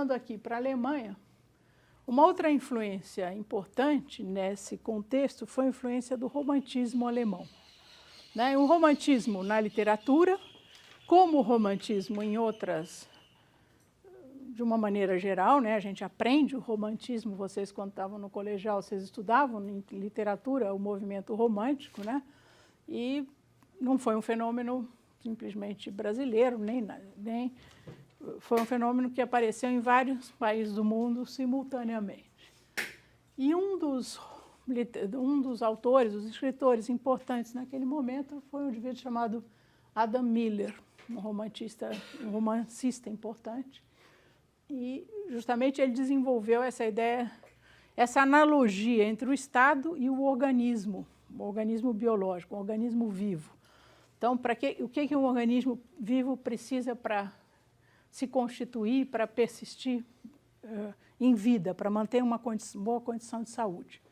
Passando aqui para a Alemanha, uma outra influência importante nesse contexto foi a influência do romantismo alemão. Né? O romantismo na literatura, como o romantismo em outras, de uma maneira geral, né? A gente aprende o romantismo, vocês quando estavam no colegial, vocês estudavam em literatura o movimento romântico, né? E não foi um fenômeno simplesmente brasileiro, nem foi um fenômeno que apareceu em vários países do mundo simultaneamente. E um dos autores, dos escritores importantes naquele momento foi um indivíduo chamado Adam Miller, um romancista importante. E justamente ele desenvolveu essa ideia, essa analogia entre o Estado e o organismo biológico, um organismo vivo. Então, o que um organismo vivo precisa para se constituir, para persistir em vida, para manter uma boa condição de saúde?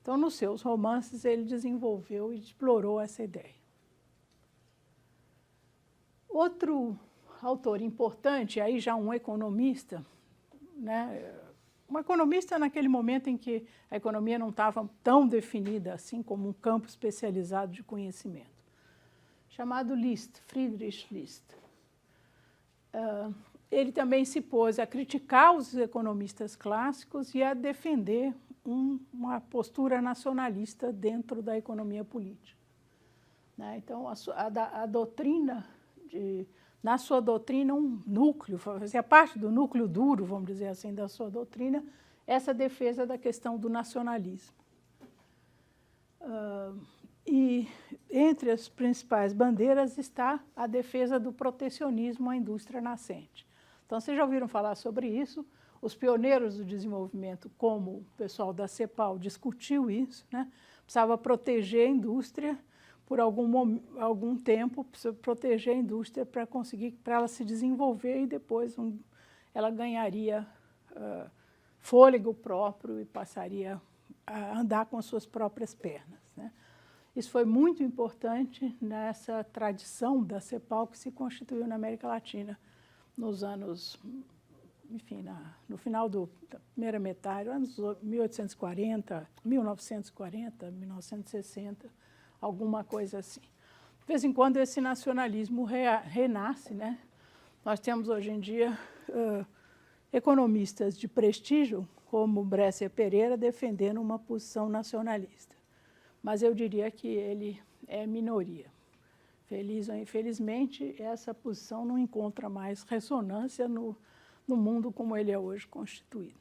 Então, nos seus romances, ele desenvolveu e explorou essa ideia. Outro autor importante, aí já um economista, né? Um economista naquele momento em que a economia não estava tão definida assim como um campo especializado de conhecimento, chamado List, Friedrich List. Ele também se pôs a criticar os economistas clássicos e a defender uma postura nacionalista dentro da economia política. Né? Então, a doutrina, na sua doutrina, um núcleo, fazia parte do núcleo duro, vamos dizer assim, da sua doutrina, essa defesa da questão do nacionalismo. E entre as principais bandeiras está a defesa do protecionismo à indústria nascente. Então, vocês já ouviram falar sobre isso, os pioneiros do desenvolvimento, como o pessoal da CEPAL discutiu isso, né? Precisava proteger a indústria por algum tempo, precisa proteger a indústria para ela se desenvolver e depois ela ganharia fôlego próprio e passaria a andar com as suas próprias pernas. Né? Isso foi muito importante nessa tradição da CEPAL que se constituiu na América Latina nos anos, enfim, no final da primeira metade, anos 1840, 1940, 1960, alguma coisa assim. De vez em quando esse nacionalismo renasce, né? Nós temos hoje em dia economistas de prestígio, como Bresser Pereira, defendendo uma posição nacionalista. Mas eu diria que ele é minoria. Feliz ou infelizmente, essa posição não encontra mais ressonância no mundo como ele é hoje constituído.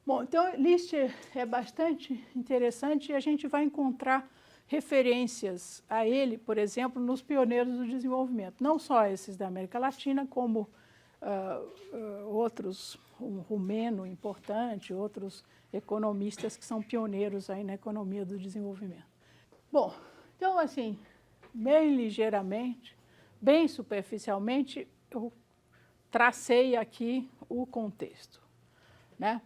Bom, então, List é bastante interessante e a gente vai encontrar referências a ele, por exemplo, nos pioneiros do desenvolvimento. Não só esses da América Latina, como outros, um rumeno importante, outros economistas que são pioneiros aí na economia do desenvolvimento. Bom, então, assim, bem ligeiramente, bem superficialmente, eu tracei aqui o contexto, né?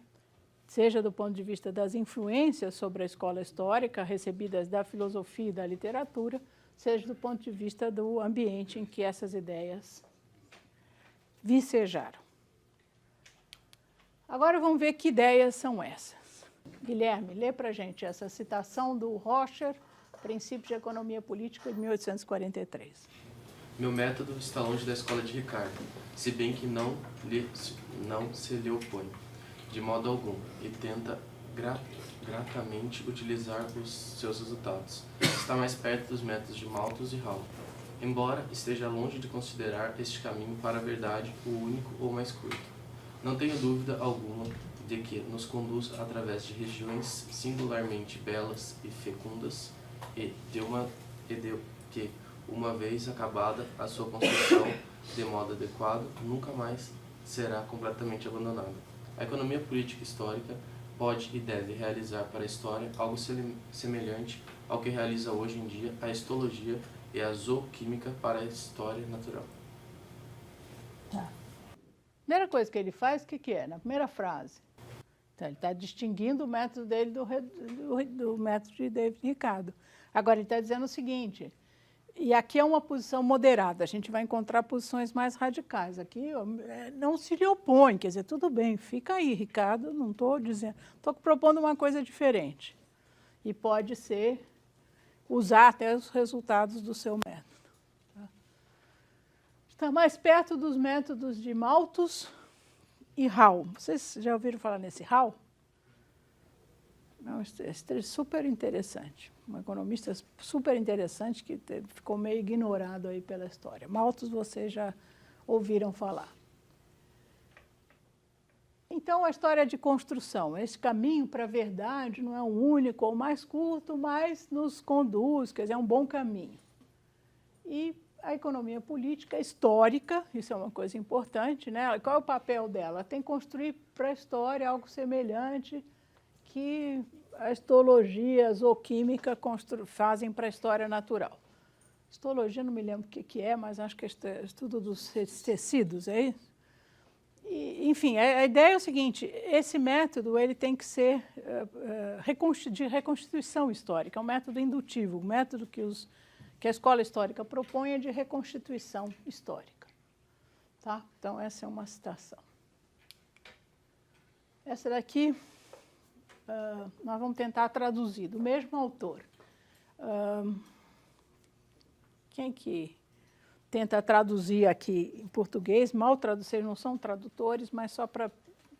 Seja do ponto de vista das influências sobre a escola histórica recebidas da filosofia e da literatura, seja do ponto de vista do ambiente em que essas ideias vicejaram. Agora vamos ver que ideias são essas. Guilherme, lê para a gente essa citação do Roscher, Princípios de Economia Política, de 1843. Meu método está longe da escola de Ricardo, se bem que não se lhe opõe, de modo algum, e tenta gratamente utilizar os seus resultados. Está mais perto dos métodos de Malthus e Hall, embora esteja longe de considerar este caminho para a verdade o único ou mais curto. Não tenho dúvida alguma de que nos conduz através de regiões singularmente belas e fecundas e que, uma vez acabada a sua construção de modo adequado, nunca mais será completamente abandonada. A economia política histórica pode e deve realizar para a história algo semelhante ao que realiza hoje em dia a histologia e a zooquímica para a história natural. Tá. Primeira coisa que ele faz, o que é? Na primeira frase. Então, ele está distinguindo o método dele do método de David Ricardo. Agora, ele está dizendo o seguinte, E aqui é uma posição moderada, a gente vai encontrar posições mais radicais. Aqui não se lhe opõe, quer dizer, tudo bem, fica aí, Ricardo, não estou dizendo, estou propondo uma coisa diferente. E pode ser usar até os resultados do seu método. Tá? Está mais perto dos métodos de Malthus e Hall. Vocês já ouviram falar nesse Hall? É super interessante, um economista super interessante que ficou meio ignorado aí pela história. Malthus vocês já ouviram falar. Então, a história de construção, esse caminho para a verdade não é o único ou o mais curto, mas nos conduz, quer dizer, é um bom caminho. E a economia política histórica, isso é uma coisa importante, né? Qual é o papel dela? Ela tem que construir para a história algo semelhante que as histologias ou química fazem para a história natural. Histologia, não me lembro o que é, mas acho que é estudo dos tecidos, é isso? E, enfim, a ideia é o seguinte, esse método ele tem que ser de reconstituição histórica, é um método indutivo, o método que a escola histórica propõe é de reconstituição histórica. Tá? Então, essa é uma citação. Essa daqui, nós vamos tentar traduzir, do mesmo autor. Quem que tenta traduzir aqui em português? Mal vocês não são tradutores, mas só para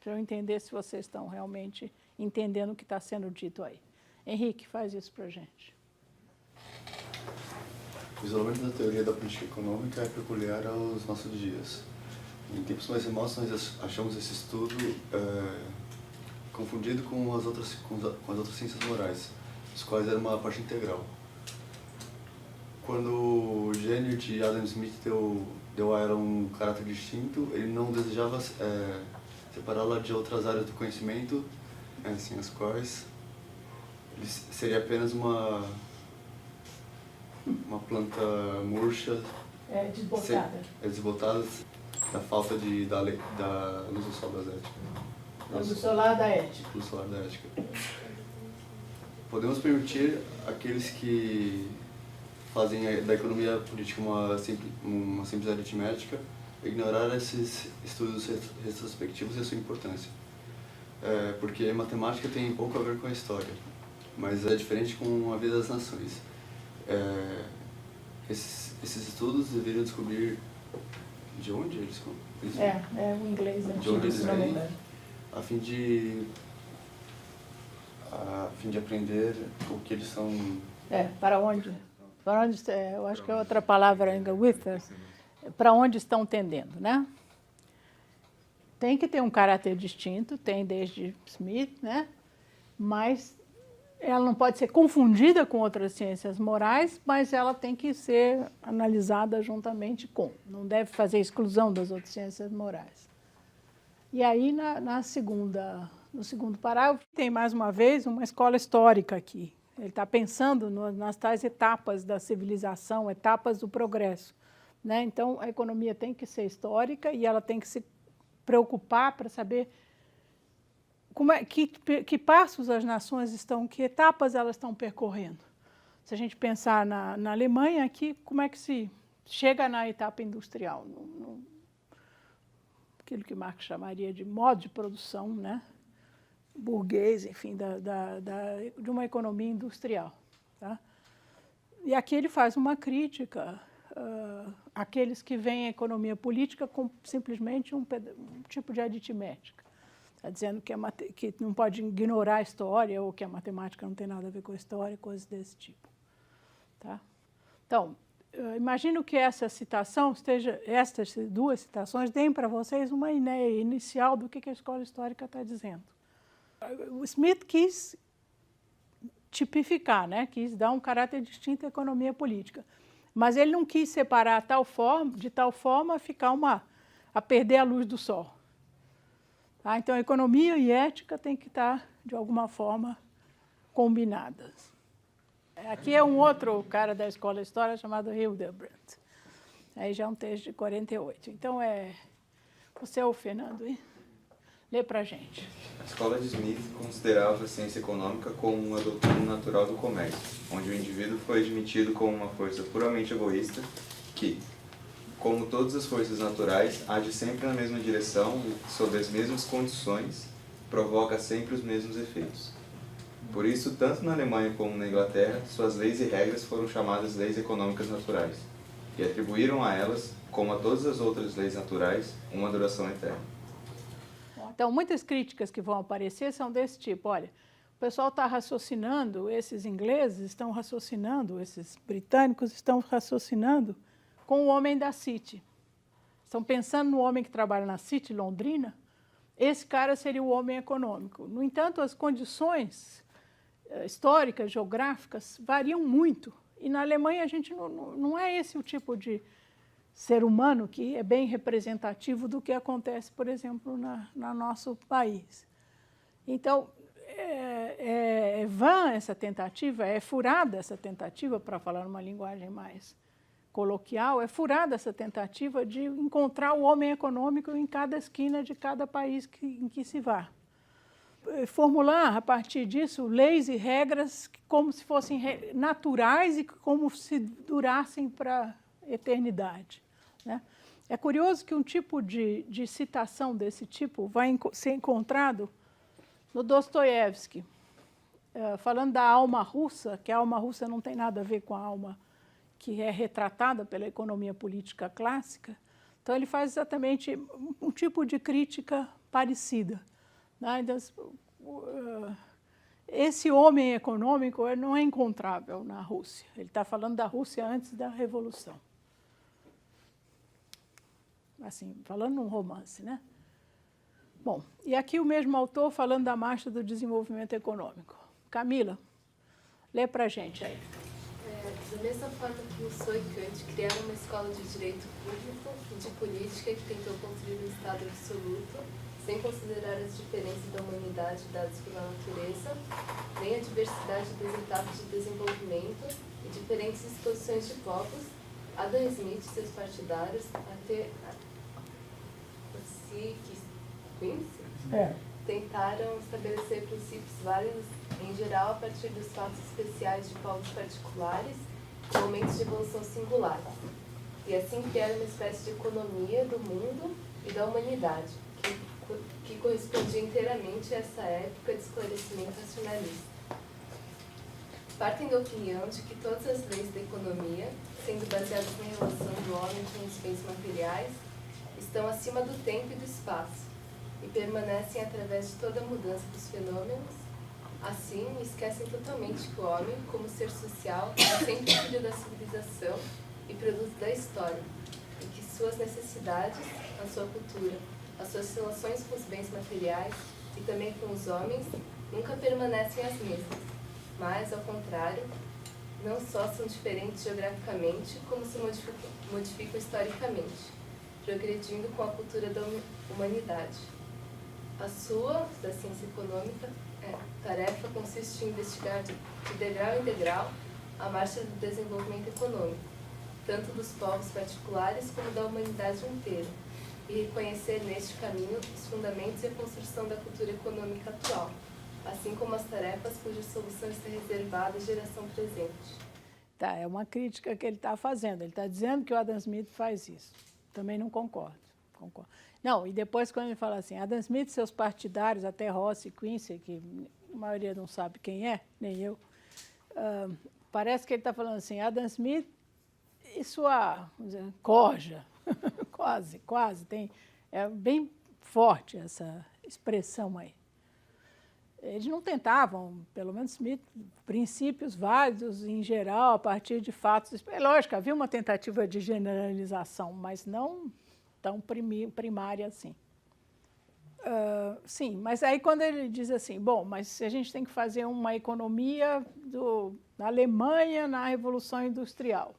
eu entender se vocês estão realmente entendendo o que está sendo dito aí. Henrique, faz isso para a gente. O isolamento da teoria da política econômica é peculiar aos nossos dias. Em tempos mais remotos, nós achamos esse estudo confundido com as outras ciências morais, as quais era uma parte integral. Quando o gênio de Adam Smith deu a ela um caráter distinto, ele não desejava separá-la de outras áreas do conhecimento, assim, as quais ele seria apenas uma planta murcha, desbotada da falta da luz do sol da ética. Luz do solar da ética. Luz solar da ética. Podemos permitir àqueles que fazem da economia política uma simples aritmética ignorar esses estudos retrospectivos e a sua importância. Porque a matemática tem pouco a ver com a história, mas é diferente com a vida das nações. Esses estudos deveriam descobrir de onde eles o inglês de onde eles vêm, a fim de aprender o que eles são. Para onde eu acho que é outra palavra ainda, para onde estão tendendo, né? Tem que ter um caráter distinto, tem desde Smith, né? Mas ela não pode ser confundida com outras ciências morais, mas ela tem que ser analisada juntamente com. Não deve fazer exclusão das outras ciências morais. E aí, no segundo parágrafo, tem mais uma vez uma escola histórica aqui. Ele está pensando nas tais etapas da civilização, etapas do progresso, né? Então, a economia tem que ser histórica e ela tem que se preocupar para saber que passos as nações estão, que etapas elas estão percorrendo. Se a gente pensar na Alemanha, aqui, como é que se chega na etapa industrial? Aquilo que Marx chamaria de modo de produção, né? Burguês, enfim, de uma economia industrial. Tá? E aqui ele faz uma crítica àqueles que veem a economia política como simplesmente um tipo de aritmética. Está dizendo que não pode ignorar a história ou que a matemática não tem nada a ver com a história, coisas desse tipo. Tá? Então, imagino que essas duas citações deem para vocês uma ideia inicial do que a escola histórica está dizendo. O Smith quis tipificar, né? Quis dar um caráter distinto à economia política, mas ele não quis separar de tal forma a perder a luz do sol. Tá? Então, a economia e ética têm que estar, de alguma forma, combinadas. Aqui é um outro cara da escola de história chamado Hildebrandt. Aí já é um texto de 48. Então, você é o Fernando, hein? Lê para a gente. A escola de Smith considerava a ciência econômica como uma doutrina natural do comércio, onde o indivíduo foi admitido como uma força puramente egoísta que, como todas as forças naturais, age sempre na mesma direção e sob as mesmas condições, provoca sempre os mesmos efeitos. Por isso, tanto na Alemanha como na Inglaterra, suas leis e regras foram chamadas leis econômicas naturais, e atribuíram a elas, como a todas as outras leis naturais, uma duração eterna. Então, muitas críticas que vão aparecer são desse tipo. Olha, o pessoal está raciocinando, esses ingleses estão raciocinando, esses britânicos estão raciocinando com o homem da City. Estão pensando no homem que trabalha na City, Londrina, esse cara seria o homem econômico. No entanto, as condições históricas, geográficas, variam muito. E na Alemanha a gente não é esse o tipo de ser humano que é bem representativo do que acontece, por exemplo, no nosso país. Então, é vã essa tentativa, é furada essa tentativa, para falar numa linguagem mais coloquial, é furada essa tentativa de encontrar o homem econômico em cada esquina de cada país em que se vá. Formular, a partir disso, leis e regras como se fossem naturais e como se durassem para a eternidade, né? É curioso que um tipo de citação desse tipo vai ser encontrado no Dostoiévski, falando da alma russa, que a alma russa não tem nada a ver com a alma que é retratada pela economia política clássica. Então, ele faz exatamente um tipo de crítica parecida, né? Então, esse homem econômico não é encontrável na Rússia. Ele está falando da Rússia antes da Revolução. Assim, falando num romance, né? Bom, e aqui o mesmo autor falando da marcha do desenvolvimento econômico. Camila, lê para a gente aí. Da mesma forma que Rousseau e Kant criaram uma escola de direito público e de política que tentou construir um Estado absoluto, sem considerar as diferenças da humanidade dadas pela natureza, nem a diversidade das etapas de desenvolvimento e diferentes disposições de povos, Adam Smith e seus partidários, até tentaram estabelecer princípios válidos, em geral, a partir dos fatos especiais de povos particulares e momentos de evolução singulares, e assim criar uma espécie de economia do mundo e da humanidade, que correspondia inteiramente a essa época de esclarecimento racionalista. Partem da opinião de que todas as leis da economia, sendo baseadas na relação do homem com os bens materiais, estão acima do tempo e do espaço, e permanecem através de toda a mudança dos fenômenos. Assim, esquecem totalmente que o homem, como ser social, é sempre filho da civilização e produto da história, e que suas necessidades, a sua cultura, as suas relações com os bens materiais e também com os homens, nunca permanecem as mesmas, mas, ao contrário, não só são diferentes geograficamente, como se modificam historicamente, progredindo com a cultura da humanidade. A sua, da ciência econômica, tarefa consiste em investigar de degrau em degrau a marcha do desenvolvimento econômico, tanto dos povos particulares como da humanidade inteira, e reconhecer neste caminho os fundamentos e a construção da cultura econômica atual, assim como as tarefas cuja solução está reservada à geração presente. Tá, é uma crítica que ele está fazendo. Ele está dizendo que o Adam Smith faz isso. Também não concordo. Não, e depois quando ele fala assim, Adam Smith e seus partidários, até Ross e Quincy, que a maioria não sabe quem é, nem eu, parece que ele está falando assim, Adam Smith e sua, vamos dizer, corja, quase, é bem forte essa expressão aí. Eles não tentavam, pelo menos Smith, princípios válidos em geral, a partir de fatos. É lógico, havia uma tentativa de generalização, mas não tão primária assim. Sim, mas aí quando ele diz assim, bom, mas a gente tem que fazer uma economia na Alemanha na Revolução Industrial.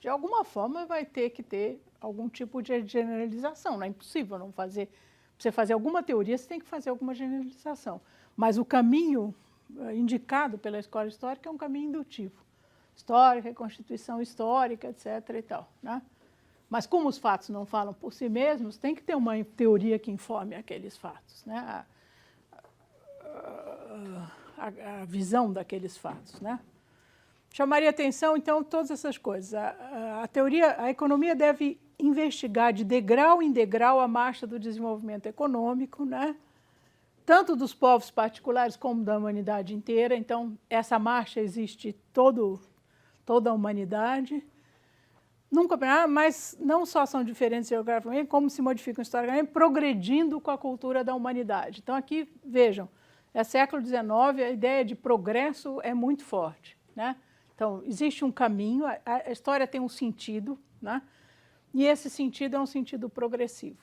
De alguma forma vai ter que ter algum tipo de generalização, não é impossível não fazer. Para você fazer alguma teoria, você tem que fazer alguma generalização. Mas o caminho indicado pela escola histórica é um caminho indutivo. História, reconstituição histórica, etc. e tal, né? Mas como os fatos não falam por si mesmos, tem que ter uma teoria que informe aqueles fatos, né? A visão daqueles fatos, né? Chamaria atenção, então, todas essas coisas. A economia deve investigar de degrau em degrau a marcha do desenvolvimento econômico, né? Tanto dos povos particulares como da humanidade inteira. Então, essa marcha existe toda a humanidade. Nunca, mas não só são diferentes geograficamente, como se modificam historicamente, progredindo com a cultura da humanidade. Então, aqui, vejam, é século XIX, a ideia de progresso é muito forte, né? Então, existe um caminho, a história tem um sentido, né? E esse sentido é um sentido progressivo,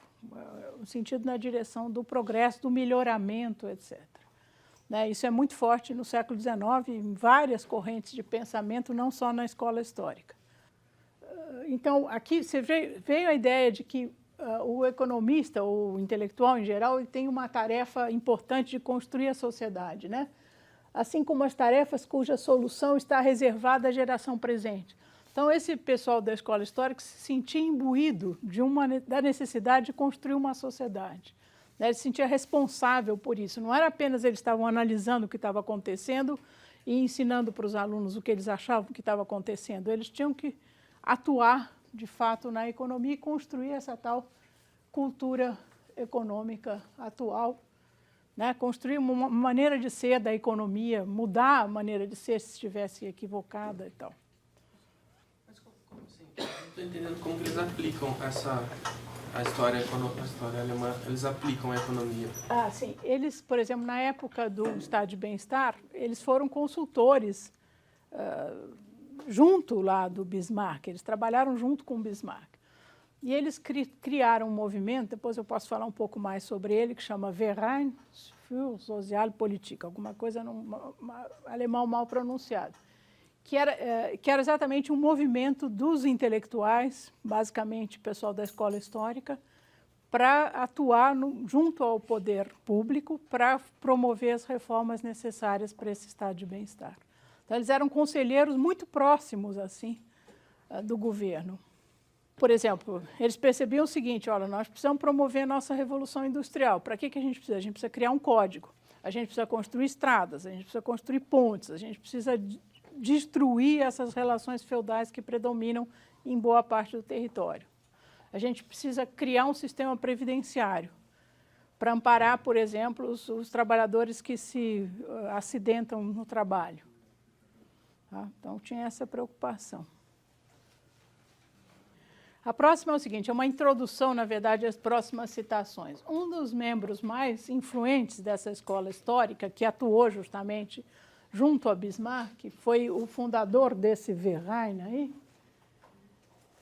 um sentido na direção do progresso, do melhoramento, etc. Né? Isso é muito forte no século XIX, em várias correntes de pensamento, não só na escola histórica. Então, aqui você veio a ideia de que o economista, ou o intelectual em geral, ele tem uma tarefa importante de construir a sociedade, né? Assim como as tarefas cuja solução está reservada à geração presente. Então, esse pessoal da escola histórica se sentia imbuído da necessidade de construir uma sociedade. Né? Ele se sentia responsável por isso. Não era apenas eles estavam analisando o que estava acontecendo e ensinando para os alunos o que eles achavam que estava acontecendo. Eles tinham que atuar, de fato, na economia e construir essa tal cultura econômica atual, né? Construir uma maneira de ser da economia, mudar a maneira de ser se estivesse equivocada e tal. Mas como assim? Eu não estou entendendo como que eles aplicam a história alemã, eles aplicam a economia. Ah, sim. Eles, por exemplo, na época do Estado de Bem-Estar, eles foram consultores junto lá do Bismarck, eles trabalharam junto com o Bismarck. E eles criaram um movimento, depois eu posso falar um pouco mais sobre ele, que chama Verein für Sozialpolitik, alguma coisa alemão mal pronunciado, que era exatamente um movimento dos intelectuais, basicamente pessoal da escola histórica, para atuar junto ao poder público para promover as reformas necessárias para esse estado de bem-estar. Então, eles eram conselheiros muito próximos assim do governo. Por exemplo, eles percebiam o seguinte: olha, nós precisamos promover a nossa revolução industrial. Para que a gente precisa? A gente precisa criar um código, a gente precisa construir estradas, a gente precisa construir pontes, a gente precisa destruir essas relações feudais que predominam em boa parte do território. A gente precisa criar um sistema previdenciário para amparar, por exemplo, os trabalhadores que se acidentam no trabalho. Tá? Então, tinha essa preocupação. A próxima é o seguinte, é uma introdução, na verdade, às próximas citações. Um dos membros mais influentes dessa escola histórica, que atuou justamente junto a Bismarck, foi o fundador desse Verein aí,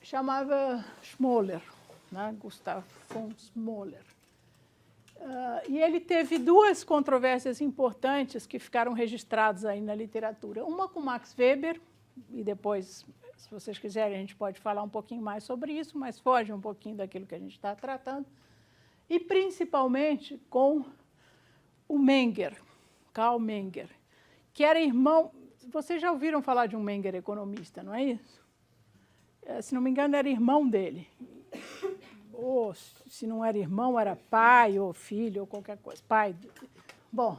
chamava Schmoller, né? Gustav von Schmoller. E ele teve duas controvérsias importantes que ficaram registradas aí na literatura. Uma com Max Weber, e depois, se vocês quiserem, a gente pode falar um pouquinho mais sobre isso, mas foge um pouquinho daquilo que a gente está tratando. E principalmente com o Menger, Karl Menger, que era irmão... Vocês já ouviram falar de um Menger economista, não é isso? Se não me engano, era irmão dele. Ou, se não era irmão, era pai ou filho ou qualquer coisa. Pai. Bom,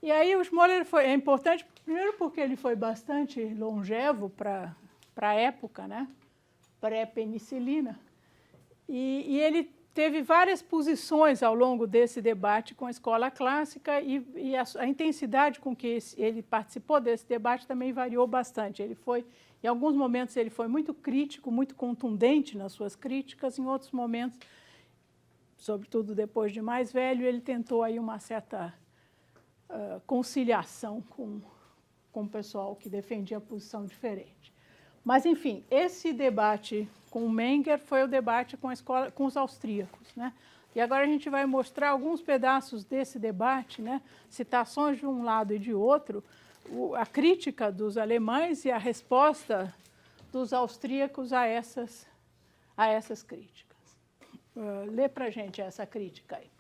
e aí o Schmoller é importante, primeiro porque ele foi bastante longevo para a época, né? Pré-penicilina. E ele teve várias posições ao longo desse debate com a escola clássica e a intensidade com que ele participou desse debate também variou bastante. Em alguns momentos ele foi muito crítico, muito contundente nas suas críticas, em outros momentos, sobretudo depois de mais velho, ele tentou aí uma certa conciliação com o pessoal que defendia posição diferente. Mas, enfim, esse debate com o Menger foi o debate com os austríacos, né? E agora a gente vai mostrar alguns pedaços desse debate, né? Citações de um lado e de outro, a crítica dos alemães e a resposta dos austríacos a essas críticas. Lê para a gente essa crítica aí.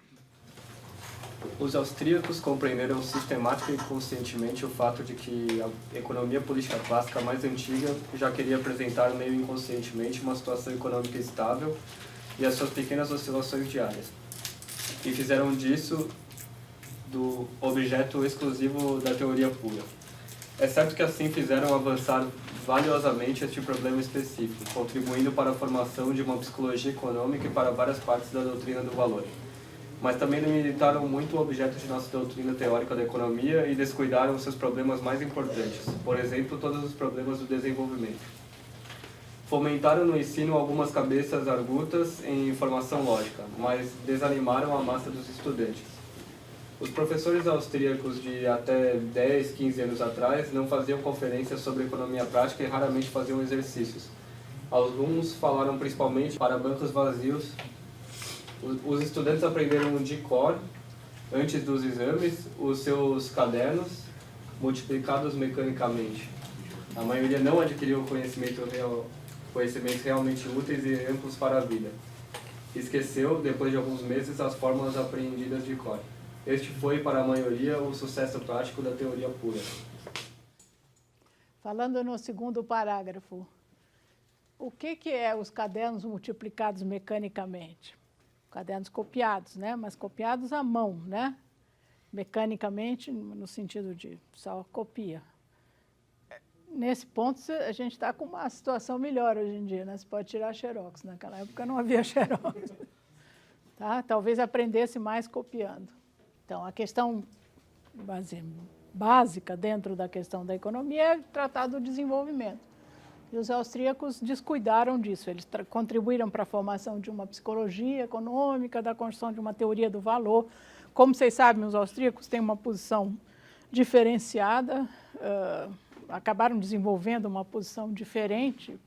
Os austríacos compreenderam sistemática e conscientemente o fato de que a economia política clássica mais antiga já queria apresentar meio inconscientemente uma situação econômica estável e as suas pequenas oscilações diárias, e fizeram disso do objeto exclusivo da teoria pura. É certo que assim fizeram avançar valiosamente este problema específico, contribuindo para a formação de uma psicologia econômica e para várias partes da doutrina do valor. Mas também limitaram muito o objeto de nossa doutrina teórica da economia e descuidaram seus problemas mais importantes, por exemplo, todos os problemas do desenvolvimento. Fomentaram no ensino algumas cabeças argutas em formação lógica, mas desanimaram a massa dos estudantes. Os professores austríacos de até 10, 15 anos atrás não faziam conferências sobre economia prática e raramente faziam exercícios. Alguns falaram principalmente para bancos vazios. Os estudantes aprenderam de cor, antes dos exames, os seus cadernos, multiplicados mecanicamente. A maioria não adquiriu conhecimentos realmente úteis e amplos para a vida. Esqueceu, depois de alguns meses, as fórmulas apreendidas de cor. Este foi, para a maioria, o sucesso prático da teoria pura. Falando no segundo parágrafo, o que é os cadernos multiplicados mecanicamente? Cadernos copiados, né? Mas copiados à mão, né? Mecanicamente, no sentido de só copia. Nesse ponto, a gente está com uma situação melhor hoje em dia, né? Você pode tirar xerox. Naquela época não havia xerox. Tá? Talvez aprendesse mais copiando. Então, a questão básica dentro da questão da economia é tratar do desenvolvimento. E os austríacos descuidaram disso. Eles contribuíram para a formação de uma psicologia econômica, da construção de uma teoria do valor. Como vocês sabem, os austríacos têm uma posição diferenciada, acabaram desenvolvendo uma posição diferente,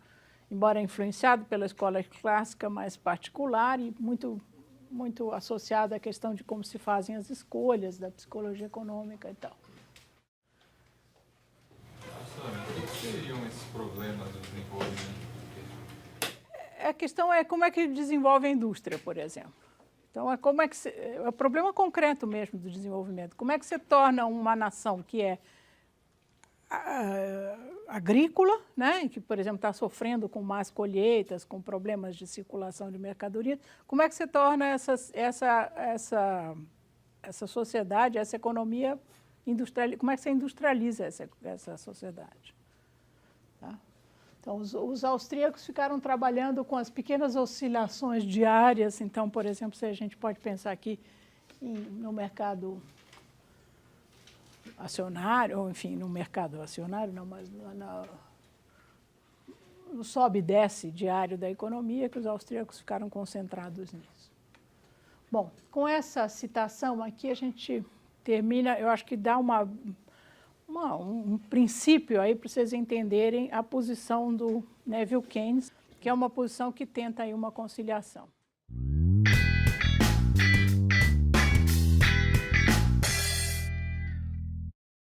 embora influenciado pela escola clássica mais particular e muito associada à questão de como se fazem as escolhas da psicologia econômica e tal. O que seriam esses problemas do desenvolvimento? A questão é como é que desenvolve a indústria, por exemplo. Então, é o problema concreto mesmo do desenvolvimento. Como é que você torna uma nação que é agrícola, né, que, por exemplo, está sofrendo com más colheitas, com problemas de circulação de mercadorias, como é que você torna essa sociedade, essa economia industrial, como é que você industrializa essa sociedade? Tá? Então, os austríacos ficaram trabalhando com as pequenas oscilações diárias. Então, por exemplo, se a gente pode pensar aqui no mercado acionário, ou enfim, no mercado acionário, não, mas no sobe e desce diário da economia, que os austríacos ficaram concentrados nisso. Bom, com essa citação aqui a gente termina, eu acho que dá um princípio aí para vocês entenderem a posição do Neville Keynes, que é uma posição que tenta aí uma conciliação.